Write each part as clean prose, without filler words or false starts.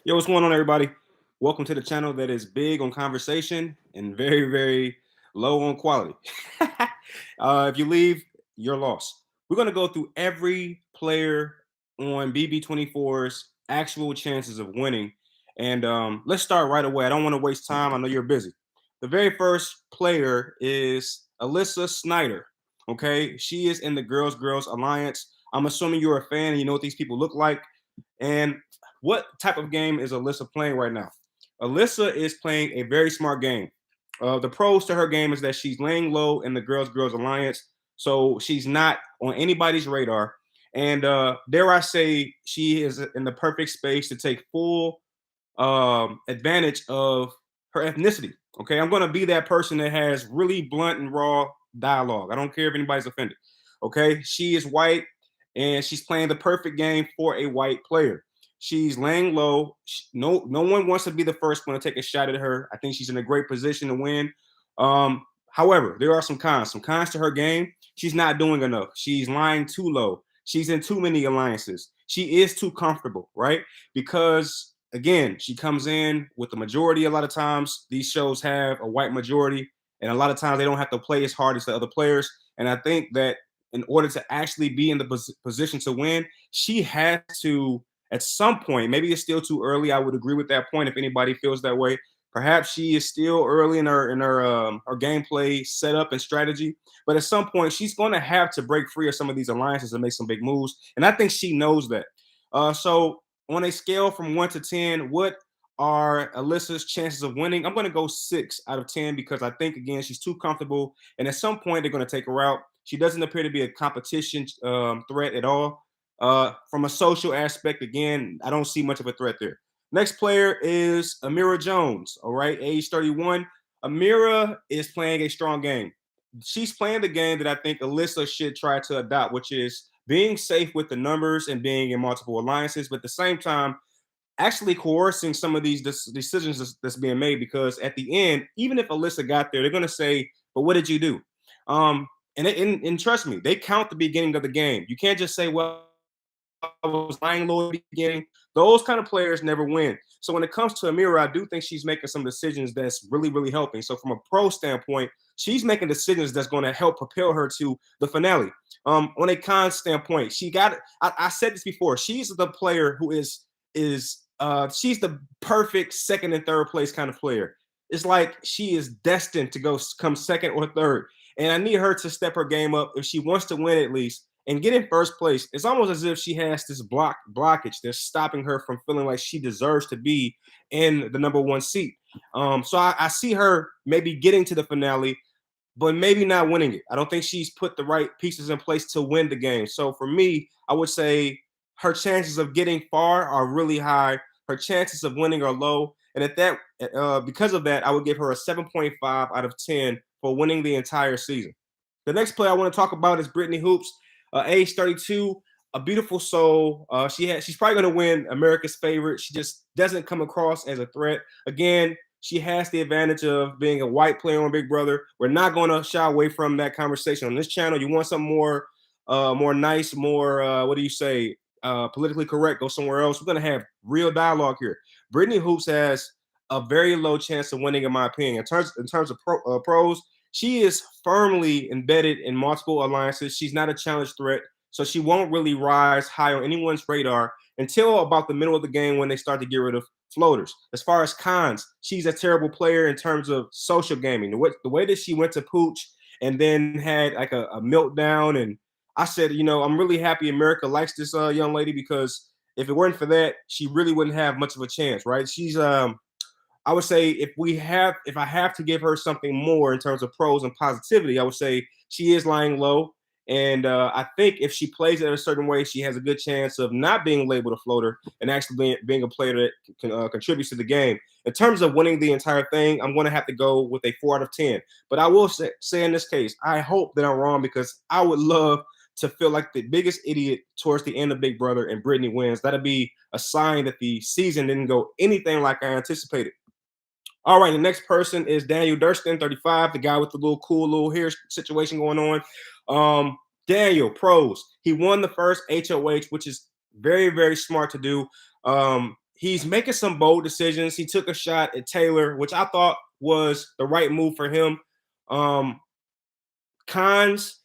Yo, what's going on, everybody? Welcome to the channel that is big on conversation and very, very low on quality. If you leave, you're lost. We're going to go through every player on BB24's actual chances of winning. And let's start right away. I don't want to waste time. I know you're busy. The very first player is Alyssa Snyder. Okay, she is in the Girls Alliance. I'm assuming you're a fan and you know what these people look like. And what type of game is Alyssa playing right now? Alyssa is playing a very smart game. The pros to her game is that she's laying low in the Girls Alliance, so she's not on anybody's radar. And dare I say, she is in the perfect space to take full advantage of her ethnicity. Okay, I'm going to be that person that has really blunt and raw dialogue. I don't care if anybody's offended. Okay, she is white and she's playing the perfect game for a white player. She's laying low. No one wants to be the first one to take a shot at her. I think she's in a great position to win. However, there are some cons. Some cons to her game. She's not doing enough. She's lying too low. She's in too many alliances. She is too comfortable, right? Because again, she comes in with the majority. A lot of times, these shows have a white majority, and a lot of times they don't have to play as hard as the other players. And I think that in order to actually be in the position to win, she has to, at some point, maybe it's still too early. I would agree with that point if anybody feels that way. Perhaps she is still early in her gameplay setup and strategy, but at some point she's going to have to break free of some of these alliances and make some big moves. And I think she knows that. So on a scale from 1 to 10, what are Alyssa's chances of winning? I'm going to go 6 out of 10 because I think, again, she's too comfortable. And at some point, they're going to take her out. She doesn't appear to be a competition threat at all. From a social aspect, again, I don't see much of a threat there. Next player is Amira Jones, all right, age 31. Amira is playing a strong game. She's playing the game that I think Alyssa should try to adopt, which is being safe with the numbers and being in multiple alliances, but at the same time, actually coercing some of these decisions that's being made. Because at the end, even if Alyssa got there, they're going to say, "But what did you do?" And trust me, they count the beginning of the game. You can't just say, "Well, I was lying low at the beginning." Those kind of players never win. So when it comes to Amira, I do think she's making some decisions that's really, really helping. So from a pro standpoint, she's making decisions that's going to help propel her to the finale. On a con standpoint, she got. I said this before. She's the player who is she's the perfect second and third place kind of player. It's like she is destined to come second or third. And I need her to step her game up if she wants to win at least and get in first place. It's almost as if she has this blockage that's stopping her from feeling like she deserves to be in the number one seat. So I see her maybe getting to the finale, but maybe not winning it. I don't think she's put the right pieces in place to win the game. So for me, I would say her chances of getting far are really high. Her chances of winning are low. And because of that, I would give her a 7.5 out of 10 for winning the entire season. The next player I want to talk about is Brittany Hoops, age 32, a beautiful soul. She's probably going to win America's favorite. She just doesn't come across as a threat. Again, she has the advantage of being a white player on Big Brother. We're not going to shy away from that conversation on this channel. You want something more nice, more what do you say, politically correct? Go somewhere else. We're going to have real dialogue here. Brittany Hoops has a very low chance of winning, in my opinion. In terms of pros, she is firmly embedded in multiple alliances. She's not a challenge threat, so she won't really rise high on anyone's radar until about the middle of the game when they start to get rid of floaters. As far as cons, she's a terrible player in terms of social gaming. The way that she went to Pooch and then had like a meltdown, and I said, I'm really happy America likes this young lady, because if it weren't for that, she really wouldn't have much of a chance, right? She's I would say if I have to give her something more in terms of pros and positivity, I would say she is lying low. And I think if she plays it a certain way, she has a good chance of not being labeled a floater and actually being a player that contributes to the game. In terms of winning the entire thing, I'm going to have to go with a 4 out of 10. But I will say in this case, I hope that I'm wrong, because I would love to feel like the biggest idiot towards the end of Big Brother and Brittany wins. That'd be a sign that the season didn't go anything like I anticipated. All right, the next person is Daniel Durst, 35, the guy with the cool hair situation going on. Daniel, pros. He won the first HOH, which is very, very smart to do. He's making some bold decisions. He took a shot at Taylor, which I thought was the right move for him. Um, Cons,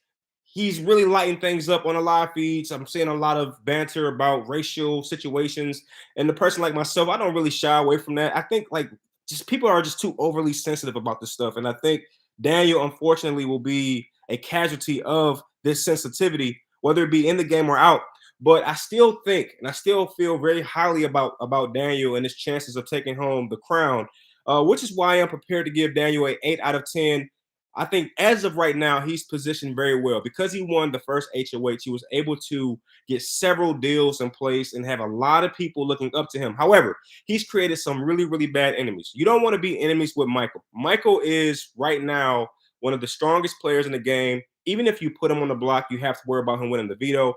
he's really lighting things up on the live feeds. I'm seeing a lot of banter about racial situations. And the person like myself, I don't really shy away from that. I think like just people are just too overly sensitive about this stuff. And I think Daniel, unfortunately, will be a casualty of this sensitivity, whether it be in the game or out. But I still think, and I still feel very highly about Daniel and his chances of taking home the crown, which is why I'm prepared to give Daniel a 8 out of 10. I think as of right now, he's positioned very well because he won the first HOH. He was able to get several deals in place and have a lot of people looking up to him. However, he's created some really, really bad enemies. You don't want to be enemies with Michael. Michael is right now one of the strongest players in the game. Even if you put him on the block, you have to worry about him winning the veto.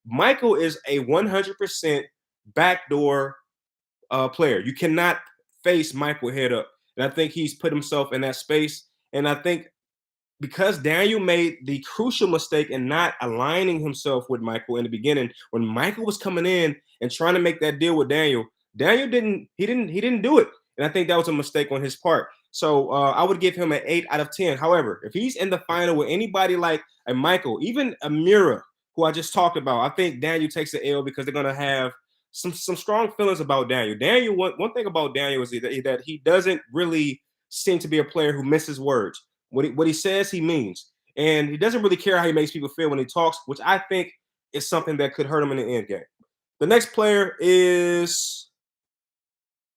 Michael is a 100% backdoor player. You cannot face Michael head up. And I think he's put himself in that space. And I think because Daniel made the crucial mistake in not aligning himself with Michael in the beginning, when Michael was coming in and trying to make that deal with Daniel, Daniel didn't do it, and I think that was a mistake on his part. So I would give him an 8 out of 10. However, if he's in the final with anybody like a Michael, even Amira, who I just talked about, I think Daniel takes the L because they're gonna have some strong feelings about Daniel. Daniel, one thing about Daniel is that he doesn't really seem to be a player who misses words. What he says, he means. And he doesn't really care how he makes people feel when he talks, which I think is something that could hurt him in the end game. The next player is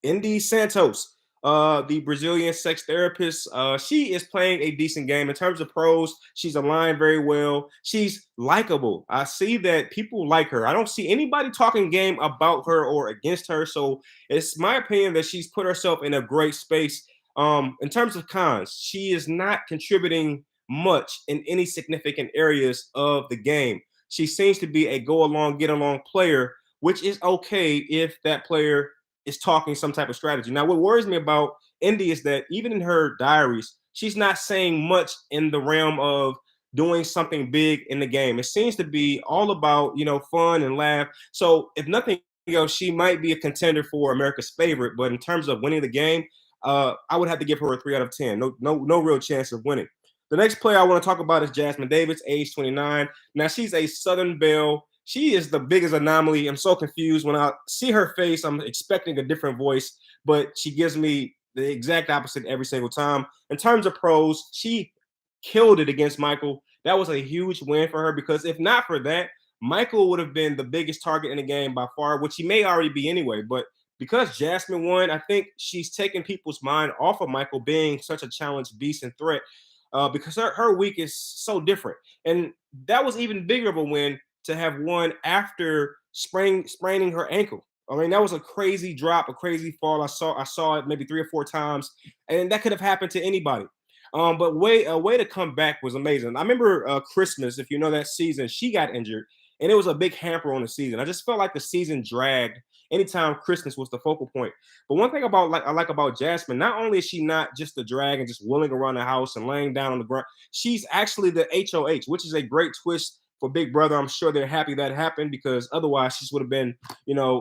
Indy Santos, the Brazilian sex therapist. She is playing a decent game. In terms of pros, she's aligned very well. She's likable. I see that people like her. I don't see anybody talking game about her or against her. So it's my opinion that she's put herself in a great space. In terms of cons, she is not contributing much in any significant areas of the game. She seems to be a go along, get along player, which is okay if that player is talking some type of strategy. Now, what worries me about Indy is that even in her diaries, she's not saying much in the realm of doing something big in the game. It seems to be all about, fun and laugh. So if nothing else, she might be a contender for America's favorite. But in terms of winning the game, I would have to give her a 3 out of 10. No real chance of winning. The next player I want to talk about is Jasmine David, age 29. Now, she's a Southern Belle. She is the biggest anomaly. I'm so confused. When I see her face, I'm expecting a different voice, but she gives me the exact opposite every single time. In terms of pros, she killed it against Michael. That was a huge win for her because if not for that, Michael would have been the biggest target in the game by far, which he may already be anyway. But because Jasmine won, I think she's taken people's mind off of Michael being such a challenge, beast, and threat because her week is so different. And that was even bigger of a win to have won after spraining her ankle. I mean, that was a crazy drop, a crazy fall. I saw it maybe 3 or 4 times, and that could have happened to anybody. But a way to come back was amazing. I remember Christmas, if you know that season, she got injured, and it was a big hamper on the season. I just felt like the season dragged anytime Christmas was the focal point. But one thing I like about Jasmine, not only is she not just a drag and just wheeling around the house and laying down on the ground, she's actually the HOH, which is a great twist for Big Brother. I'm sure they're happy that happened because otherwise she would have been,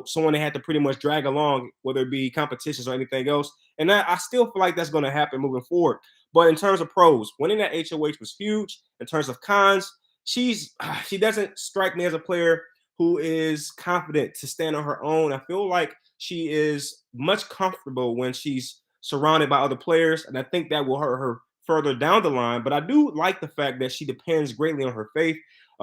someone they had to pretty much drag along, whether it be competitions or anything else. And I still feel like that's going to happen moving forward. But in terms of pros, winning that HOH was huge. In terms of cons, she doesn't strike me as a player who is confident to stand on her own. I feel like she is much comfortable when she's surrounded by other players, and I think that will hurt her further down the line. But I do like the fact that she depends greatly on her faith.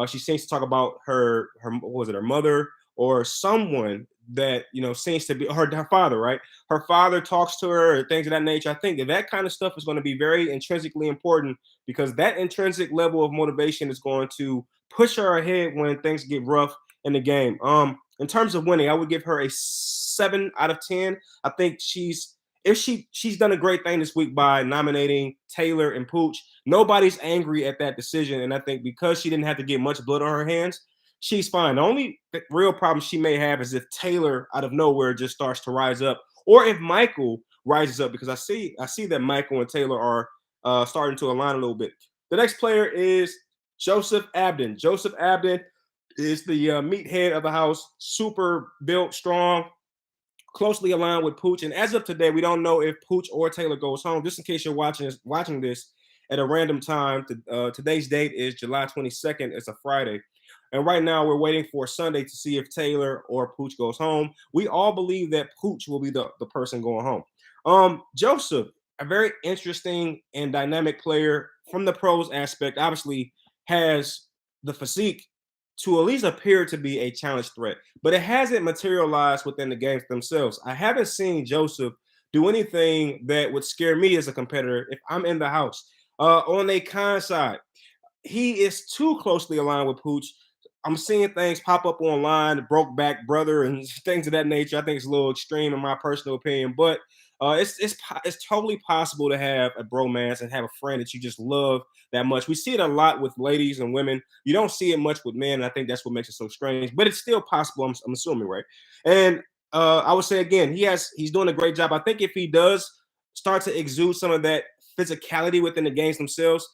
She seems to talk about her what was it, her mother or someone that seems to be her father, right? Her father talks to her or things of that nature. I think that kind of stuff is going to be very intrinsically important because that intrinsic level of motivation is going to push her ahead when things get rough in the game. In terms of winning, I would give her a 7 out of 10. I think she's done a great thing this week by nominating Taylor and Pooch. Nobody's angry at that decision, and I think because she didn't have to get much blood on her hands, she's fine. The only real problem she may have is if Taylor out of nowhere just starts to rise up, or if Michael rises up, because I see that Michael and Taylor are starting to align a little bit. The next player is Joseph Abden. Joseph Abden is the meathead of the house, super built, strong. closely aligned with Pooch. And as of today, we don't know if Pooch or Taylor goes home. Just in case you're watching this at a random time, today's date is July 22nd. It's a Friday. And right now, we're waiting for Sunday to see if Taylor or Pooch goes home. We all believe that Pooch will be the person going home. Joseph, a very interesting and dynamic player from the pros aspect, obviously has the physique to at least appear to be a challenge threat, but it hasn't materialized within the games themselves. I haven't seen Joseph do anything that would scare me as a competitor if I'm in the house. On a con side, he is too closely aligned with Pooch. I'm seeing things pop up online, broke back brother and things of that nature. I think it's a little extreme in my personal opinion, but it's totally possible to have a bromance and have a friend that you just love that much. We see it a lot with ladies and women. You don't see it much with men, and I think that's what makes it so strange. But it's still possible. I'm assuming, right? And I would say again, he's doing a great job. I think if he does start to exude some of that physicality within the games themselves,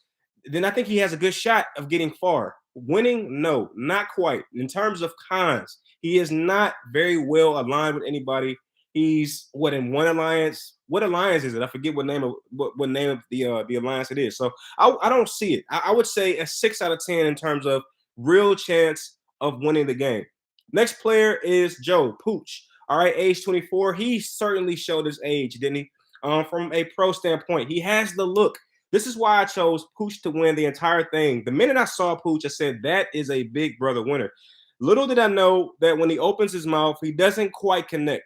then I think he has a good shot of getting far. Winning, no, not quite. In terms of cons, he is not very well aligned with anybody. He's what in one alliance. What alliance is it? I forget what name of the alliance it is. So I don't see it. I would say a 6 out of 10 in terms of real chance of winning the game. Next player is Joe Pooch. All right, age 24. He certainly showed his age, didn't he? From a pro standpoint, he has the look. This is why I chose Pooch to win the entire thing. The minute I saw Pooch, I said, that is a big brother winner. Little did I know that when he opens his mouth, he doesn't quite connect.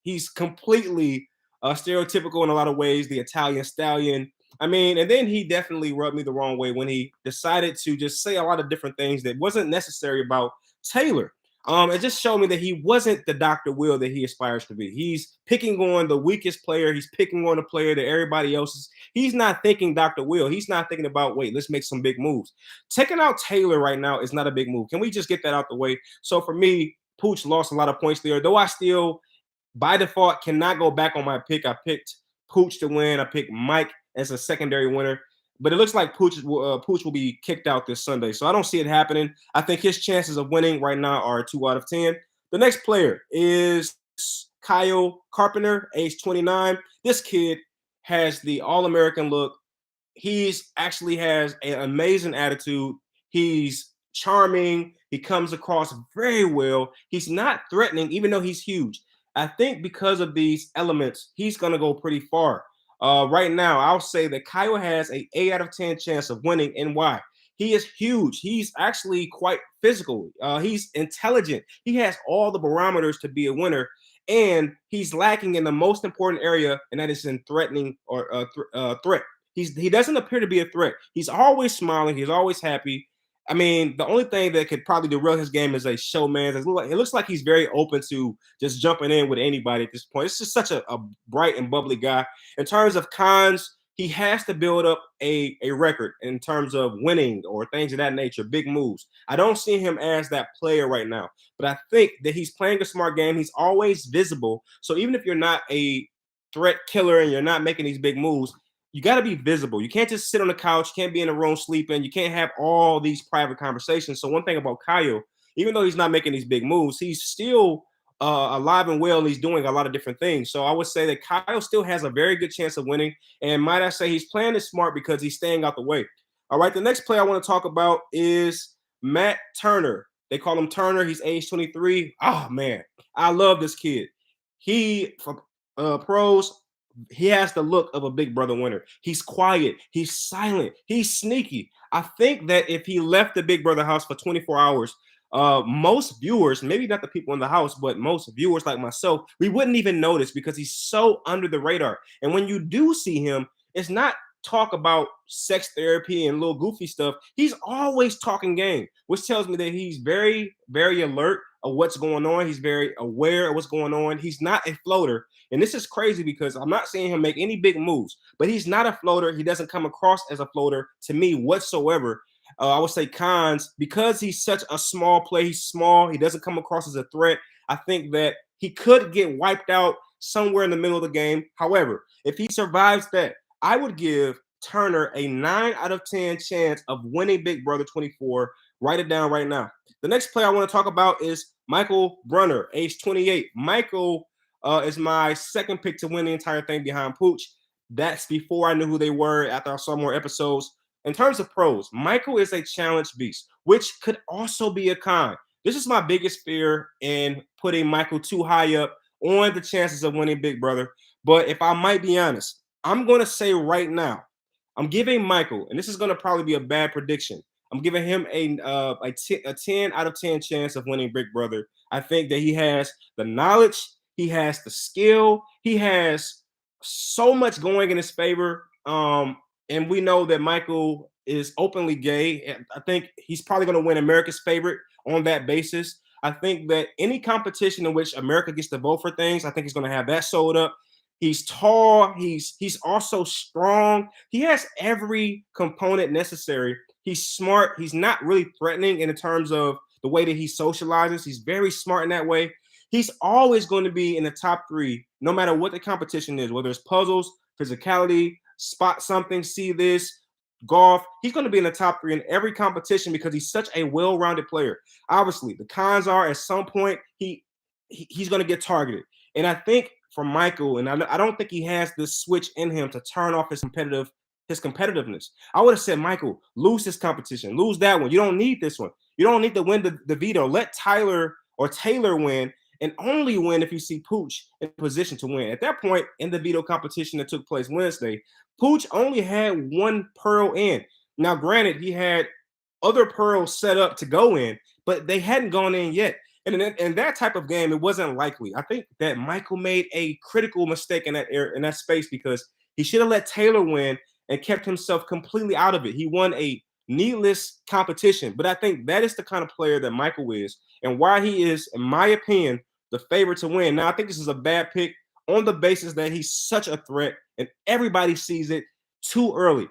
He's completely stereotypical in a lot of ways, the Italian stallion. I mean, and then he definitely rubbed me the wrong way when he decided to just say a lot of different things that wasn't necessary about Taylor. It just showed me that he wasn't the Dr. Will that he aspires to be. He's picking on the weakest player. He's picking on a player that everybody else is. He's not thinking Dr. Will. He's not thinking about, wait, let's make some big moves. Taking out Taylor right now is not a big move. Can we just get that out the way? So for me, Pooch lost a lot of points there, though I still, by default, cannot go back on my pick. I picked Pooch to win. I picked Mike as a secondary winner. But it looks like Pooch will be kicked out this Sunday. So I don't see it happening. I think his chances of winning right now are 2 out of 10. The next player is Kyle Carpenter, age 29. This kid has the All-American look. He's actually has an amazing attitude. He's charming. He comes across very well. He's not threatening, even though he's huge. I think because of these elements, he's going to go pretty far. Right now, I'll say that Kyle has a 8 out of 10 chance of winning, and why? He is huge. He's actually quite physical. He's intelligent. He has all the barometers to be a winner, and he's lacking in the most important area, and that is in threatening or threat. He doesn't appear to be a threat. He's always smiling. He's always happy. I mean, the only thing that could probably derail his game is a showman. It looks like he's very open to just jumping in with anybody at this point. It's just such a bright and bubbly guy. In terms of cons, he has to build up a record in terms of winning or things of that nature, big moves. I don't see him as that player right now, but I think that he's playing a smart game. He's always visible. So even if you're not a threat killer and you're not making these big moves, you got to be visible. You can't just sit on the couch. You can't be in a room sleeping. You can't have all these private conversations. So one thing about Kyle, even though he's not making these big moves, he's still alive and well, and he's doing a lot of different things. So I would say that Kyle still has a very good chance of winning. And might I say he's playing it smart because he's staying out the way. All right, the next player I want to talk about is Matt Turner. They call him Turner. He's age 23. Oh, man, I love this kid. He, for pros, he has the look of a big brother winner. He's quiet. He's silent. He's sneaky. I think that if he left the big brother house for 24 hours, most viewers, maybe not the people in the house, but most viewers like myself, we wouldn't even notice because he's so under the radar. And when you do see him, it's not talk about sex therapy and little goofy stuff. He's always talking game, which tells me that he's very, very alert of what's going on. He's very aware of what's going on. He's not a floater. And this is crazy because I'm not seeing him make any big moves, but he's not a floater. He doesn't come across as a floater to me whatsoever. I would say cons, because he's such a small play. He's small. He doesn't come across as a threat. I think that he could get wiped out somewhere in the middle of the game. However, if he survives that, I would give Turner a 9 out of 10 chance of winning Big Brother 24. Write it down right now. The next player I want to talk about is Michael Brunner, age 28. Michael is my second pick to win the entire thing behind Pooch. That's before I knew who they were, after I saw more episodes. In terms of pros, Michael is a challenge beast, which could also be a con. This is my biggest fear in putting Michael too high up on the chances of winning Big Brother. But if I might be honest, I'm going to say right now, I'm giving Michael, and this is going to probably be a bad prediction. I'm giving him a 10 out of 10 chance of winning Big Brother. I think that he has the knowledge, he has the skill, he has so much going in his favor. And we know that Michael is openly gay. And I think he's probably going to win America's favorite on that basis. I think that any competition in which America gets to vote for things, I think he's going to have that sold up. He's tall. He's also strong. He has every component necessary. He's smart. He's not really threatening in terms of the way that he socializes. He's very smart in that way. He's always going to be in the top three, no matter what the competition is, whether it's puzzles, physicality, spot something, see this, golf. He's going to be in the top three in every competition because he's such a well-rounded player. Obviously, the cons are at some point he's going to get targeted. And I think for Michael, and I don't think he has this switch in him to turn off his competitiveness. I would have said, Michael, lose this competition, lose that one. You don't need this one. You don't need to win the veto. Let Tyler or Taylor win, and only win if you see Pooch in position to win. At that point, in the veto competition that took place Wednesday, Pooch only had one pearl in. Now, granted, he had other pearls set up to go in, but they hadn't gone in yet. And in that type of game, it wasn't likely. I think that Michael made a critical mistake in that space because he should have let Taylor win and kept himself completely out of it. He won a needless competition, but I think that is the kind of player that Michael is, and why he is, in my opinion, the favorite to win. Now, I think this is a bad pick on the basis that he's such a threat, and everybody sees it too early.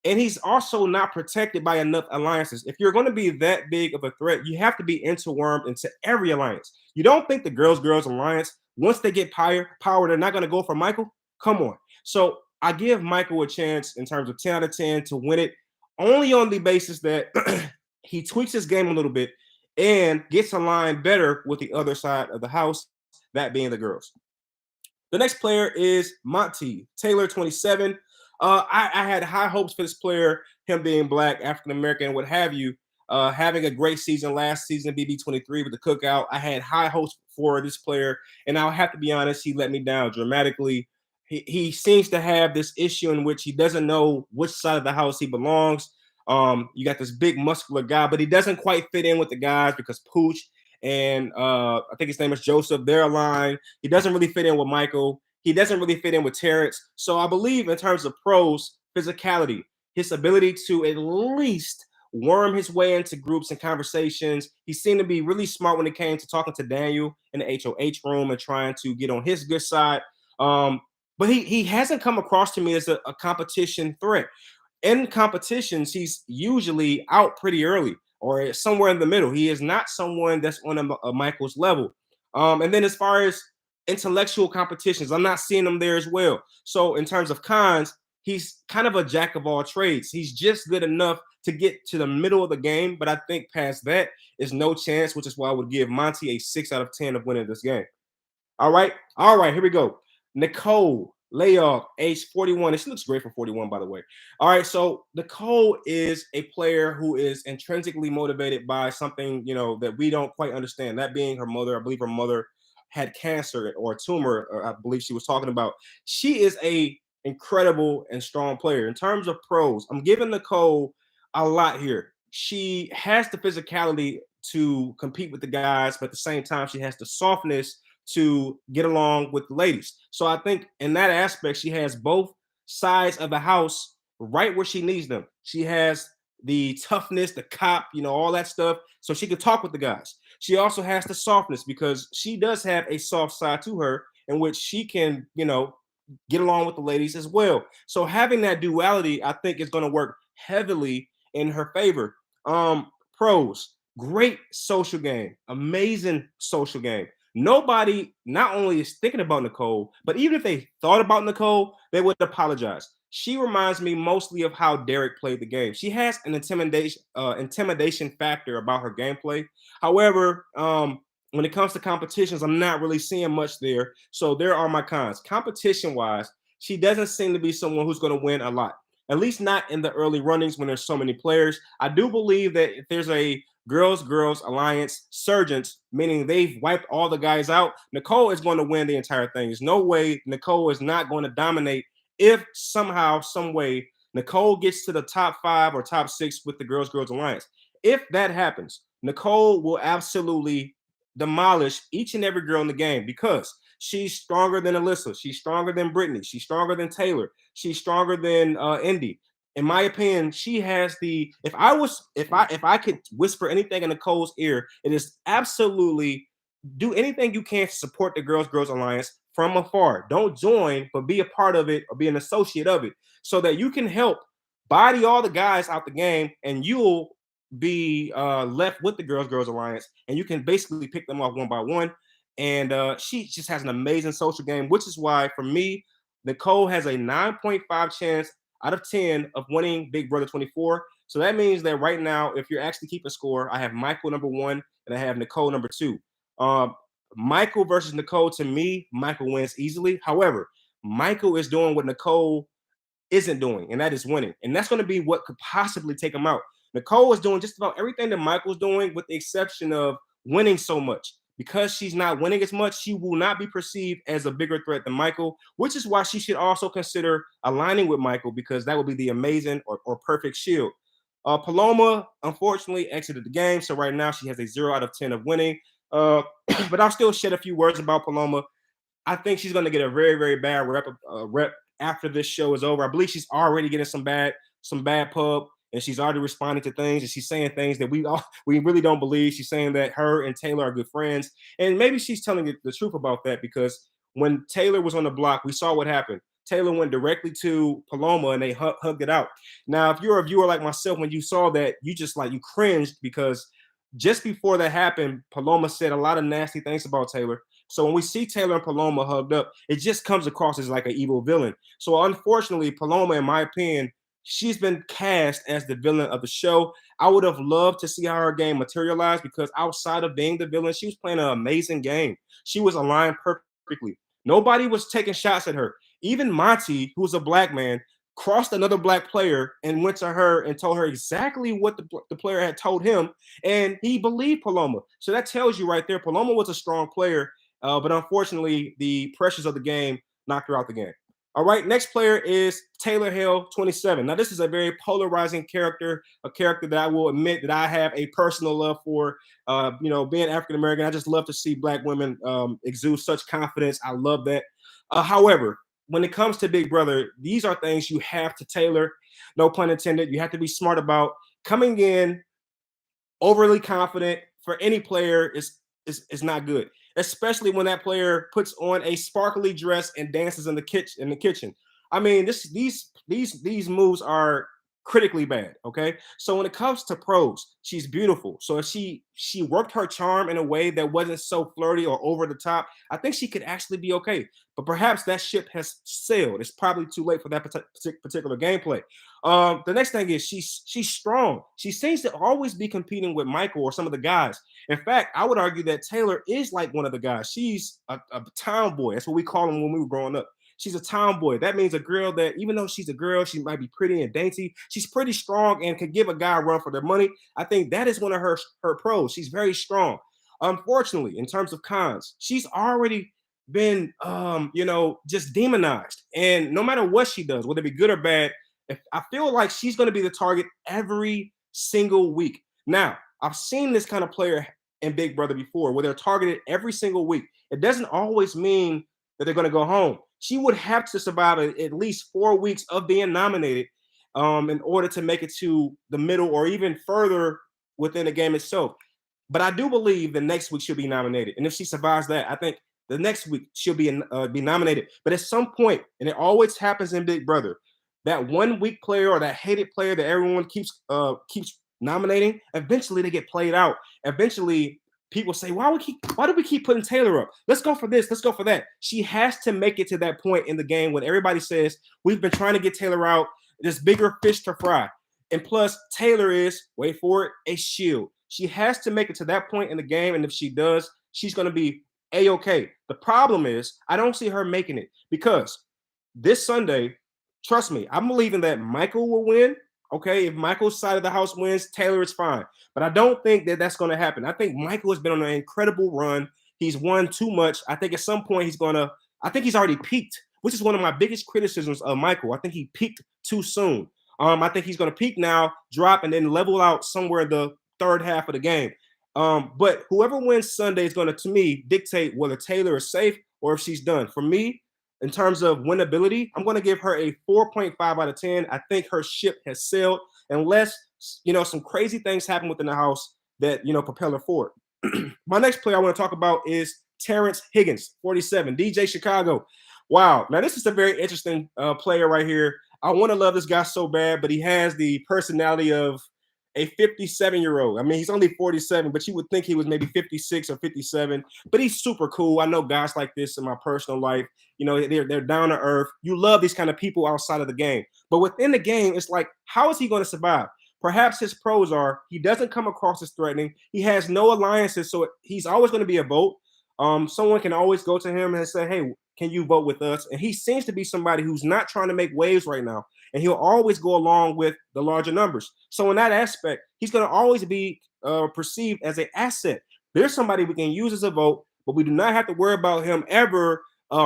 And he's also not protected by enough alliances. If you're going to be that big of a threat, you have to be interwormed into every alliance. You don't think the Girls Alliance, once they get power, they're not going to go for Michael? Come on. So I give Michael a chance in terms of 10 out of 10 to win it, only on the basis that he tweaks his game a little bit and gets aligned better with the other side of the house, that being the girls. The next player is Monty Taylor, 27. I had high hopes for this player, him being black, African American, what have you. Having a great season last season, BB23 with the cookout. I had high hopes for this player, and I'll have to be honest, he let me down dramatically. He seems to have this issue in which he doesn't know which side of the house he belongs. You got this big muscular guy, but he doesn't quite fit in with the guys because Pooch and I think his name is Joseph, they're aligned. He doesn't really fit in with Michael. He doesn't really fit in with Terrence. So I believe in terms of pros, physicality, his ability to at least worm his way into groups and conversations. He seemed to be really smart when it came to talking to Daniel in the HOH room and trying to get on his good side. But he hasn't come across to me as a competition threat. In competitions, he's usually out pretty early or somewhere in the middle. He is not someone that's on a Michael's level. And then as far as intellectual competitions, I'm not seeing him there as well. So in terms of cons, he's kind of a jack of all trades. He's just good enough to get to the middle of the game, but I think past that is no chance, which is why I would give Monty a 6 out of 10 of winning this game. All right, here we go. Nicole, layoff, age 41. She looks great for 41, by the way. All right, so Nicole is a player who is intrinsically motivated by something, that we don't quite understand. That being her mother. I believe her mother had cancer or a tumor, or I believe she was talking about. She is a incredible and strong player. In terms of pros, I'm giving Nicole a lot here. She has the physicality to compete with the guys, but at the same time, she has the softness to get along with the ladies. So I think in that aspect, she has both sides of the house right where she needs them. She has the toughness, the cop, all that stuff, so she can talk with the guys. She also has the softness because she does have a soft side to her in which she can, get along with the ladies as well. So having that duality, I think, is going to work heavily in her favor. Pros, great social game, amazing social game. Nobody not only is thinking about Nicole, but even if they thought about Nicole, they would apologize. She reminds me mostly of how Derek played the game. She has an intimidation factor about her gameplay. However, when it comes to competitions, I'm not really seeing much there. So there are my cons. Competition-wise, she doesn't seem to be someone who's going to win a lot, at least not in the early runnings when there's so many players. I do believe that if there's a girls alliance surgence, meaning they've wiped all the guys out, Nicole is going to win the entire thing. There's no way Nicole is not going to dominate if somehow, some way, Nicole gets to the top 5 or top 6 with the girls alliance. If that happens, Nicole will absolutely demolish each and every girl in the game because she's stronger than Alyssa. She's stronger than Brittany. She's stronger than Taylor. She's stronger than Indy. In my opinion, she has the. If I could whisper anything in Nicole's ear, it is absolutely do anything you can to support the girls alliance from afar. Don't join, but be a part of it or be an associate of it, so that you can help body all the guys out the game, and you'll be left with the girls alliance, and you can basically pick them off one by one. And she just has an amazing social game, which is why for me, Nicole has a 9.5 chance out of 10 of winning Big Brother 24. So that means that right now, if you're actually keeping score, I have Michael number 1 and I have Nicole number 2. Michael versus Nicole, to me, Michael wins easily. However, Michael is doing what Nicole isn't doing, and that is winning. And that's going to be what could possibly take him out. Nicole is doing just about everything that Michael's doing, with the exception of winning so much. Because she's not winning as much, she will not be perceived as a bigger threat than Michael, which is why she should also consider aligning with Michael, because that would be the amazing or perfect shield. Paloma, unfortunately, exited the game. So right now she has a 0 out of 10 of winning. But I'll still shed a few words about Paloma. I think she's going to get a very, very bad rep after this show is over. I believe she's already getting some bad pub, and she's already responding to things, and she's saying things that we really don't believe. She's saying that her and Taylor are good friends, and maybe she's telling the truth about that, because when Taylor was on the block, we saw what happened. Taylor went directly to Paloma, and they hugged it out. Now, if you're a viewer like myself, when you saw that, you cringed, because just before that happened, Paloma said a lot of nasty things about Taylor. So when we see Taylor and Paloma hugged up, it just comes across as like an evil villain. So unfortunately, Paloma, in my opinion, she's been cast as the villain of the show. I would have loved to see how her game materialized, because outside of being the villain, she was playing an amazing game. She was aligned perfectly. Nobody was taking shots at her. Even Monty, who's a black man, crossed another black player and went to her and told her exactly what the player had told him, and he believed Paloma. So that tells you right there, Paloma was a strong player, but unfortunately, the pressures of the game knocked her out the game. All right, next player is Taylor Hale, 27. Now, this is a very polarizing character, a character that I will admit that I have a personal love for. Being African American, I just love to see black women exude such confidence. I love that. However, when it comes to Big Brother, these are things you have to tailor, no pun intended. You have to be smart about. Coming in overly confident for any player is not good, especially when that player puts on a sparkly dress and dances in the kitchen. I mean, these moves are critically bad. Okay, so when it comes to pros, she's beautiful. So if she worked her charm in a way that wasn't so flirty or over the top, I think she could actually be okay. But perhaps that ship has sailed. It's probably too late for that particular gameplay. The next thing is she's strong. She seems to always be competing with Michael or some of the guys. In fact, I would argue that Taylor is like one of the guys. She's a tomboy. That's what we call them when we were growing up. She's a tomboy. That means a girl that, even though she's a girl, she might be pretty and dainty. She's pretty strong and could give a guy a run for their money. I think that is one of her pros. She's very strong. Unfortunately, in terms of cons, she's already been, just demonized. And no matter what she does, whether it be good or bad, I feel like she's going to be the target every single week. Now, I've seen this kind of player in Big Brother before, where they're targeted every single week. It doesn't always mean that they're going to go home. She would have to survive at least 4 weeks of being nominated in order to make it to the middle or even further within the game itself. But I do believe the next week she'll be nominated. And if she survives that, I think the next week she'll be nominated. But at some point, and it always happens in Big Brother, that 1 weak player or that hated player that everyone keeps nominating, eventually they get played out. Eventually, people say, why do we keep putting Taylor up? Let's go for this. Let's go for that. She has to make it to that point in the game when everybody says, we've been trying to get Taylor out. There's bigger fish to fry. And plus, Taylor is, wait for it, a shield. She has to make it to that point in the game. And if she does, she's going to be A-okay. The problem is I don't see her making it because this Sunday, trust me, I'm believing that Michael will win. Okay, if Michael's side of the house wins, Taylor is fine. But I don't think that that's going to happen. I think Michael has been on an incredible run. He's won too much. I think at some point he's going to, I think he's already peaked, which is one of my biggest criticisms of Michael. I think he peaked too soon. I think he's going to peak now, drop, and then level out somewhere in the third half of the game. But whoever wins Sunday is going to me, dictate whether Taylor is safe or if she's done. For me, in terms of winnability, I'm going to give her a 4.5 out of 10. I think her ship has sailed unless, some crazy things happen within the house that, propel her forward. My next player I want to talk about is Terrence Higgins, 47, DJ Chicago. Wow. Now, this is a very interesting player right here. I want to love this guy so bad, but he has the personality of a 57-year-old. I mean, he's only 47, but you would think he was maybe 56 or 57. But he's super cool. I know guys like this in my personal life. They're down to earth. You love these kind of people outside of the game. But within the game, it's like, how is he going to survive? Perhaps his pros are he doesn't come across as threatening. He has no alliances, so he's always going to be a vote. Someone can always go to him and say, hey, can you vote with us? And he seems to be somebody who's not trying to make waves right now. And he'll always go along with the larger numbers. So in that aspect, he's going to always be perceived as an asset. There's somebody we can use as a vote, but we do not have to worry about him ever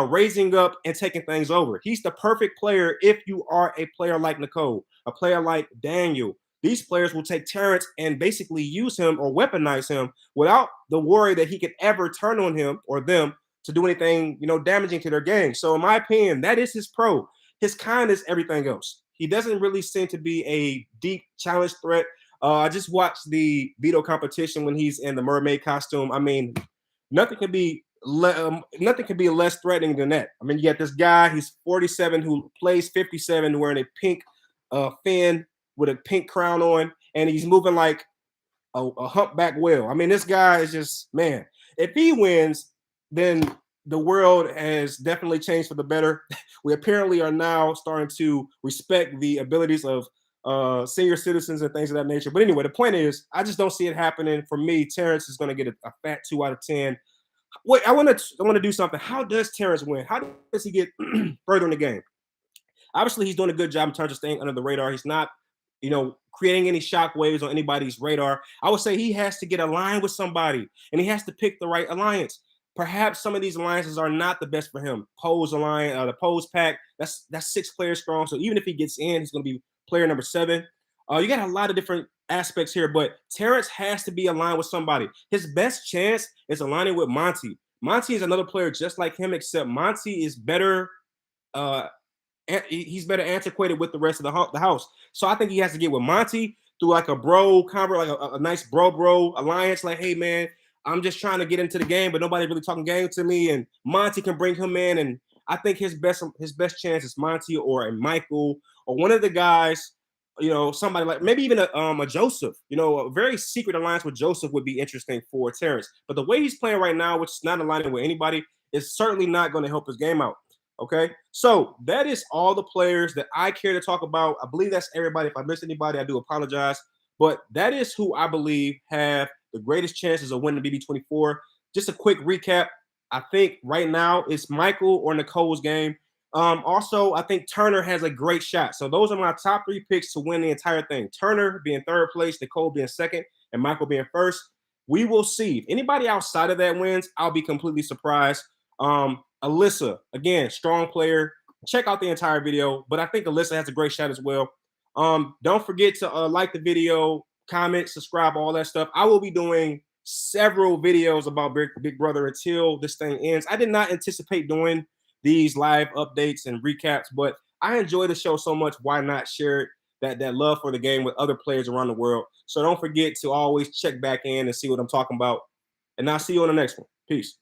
raising up and taking things over. He's the perfect player if you are a player like Nicole, a player like Daniel. These players will take Terrence and basically use him or weaponize him without the worry that he could ever turn on him or them to do anything, damaging to their game. So in my opinion, that is his pro. His kindness, everything else. He doesn't really seem to be a deep challenge threat. I just watched the veto competition when he's in the mermaid costume. I mean, nothing can be less threatening than that. I mean, you got this guy, he's 47, who plays 57, wearing a pink fin with a pink crown on, and he's moving like a humpback whale. I mean, this guy is just, man, if he wins, then the world has definitely changed for the better. We apparently are now starting to respect the abilities of senior citizens and things of that nature. But anyway, the point is, I just don't see it happening. For me, Terrence is going to get a fat 2 out of 10. Wait, I want to do something. How does Terrence win? How does he get further in the game? Obviously, he's doing a good job in terms of staying under the radar. He's not, creating any shock waves on anybody's radar. I would say he has to get aligned with somebody, and he has to pick the right alliance. Perhaps some of these alliances are not the best for him. Pose alliance, the Pose pack, that's 6 players strong. So even if he gets in, he's going to be player number 7. You got a lot of different aspects here, but Terrence has to be aligned with somebody. His best chance is aligning with Monty. Monty is another player just like him, except Monty is better. He's better antiquated with the rest of the house. So I think he has to get with Monty through like a bro convert, like a nice bro alliance. Like, hey man, I'm just trying to get into the game, but nobody really talking game to me. And Monty can bring him in, and I think his best chance is Monty or a Michael or one of the guys. Somebody like maybe even a Joseph. A very secret alliance with Joseph would be interesting for Terrence. But the way he's playing right now, which is not aligning with anybody, is certainly not going to help his game out. Okay, so that is all the players that I care to talk about. I believe that's everybody. If I missed anybody, I do apologize. But that is who I believe have the greatest chances of winning the BB24. Just a quick recap. I think right now it's Michael or Nicole's game. Also, I think Turner has a great shot. So those are my top 3 picks to win the entire thing. Turner being 3rd place, Nicole being 2nd, and Michael being 1st. We will see. If anybody outside of that wins, I'll be completely surprised. Alyssa, again, strong player. Check out the entire video, but I think Alyssa has a great shot as well. Don't forget to like the video, comment, subscribe, all that stuff. I will be doing several videos about Big Brother until this thing ends. I did not anticipate doing these live updates and recaps, but I enjoy the show so much. Why not share it? That love for the game with other players around the world. So don't forget to always check back in and see what I'm talking about. And I'll see you on the next one. Peace.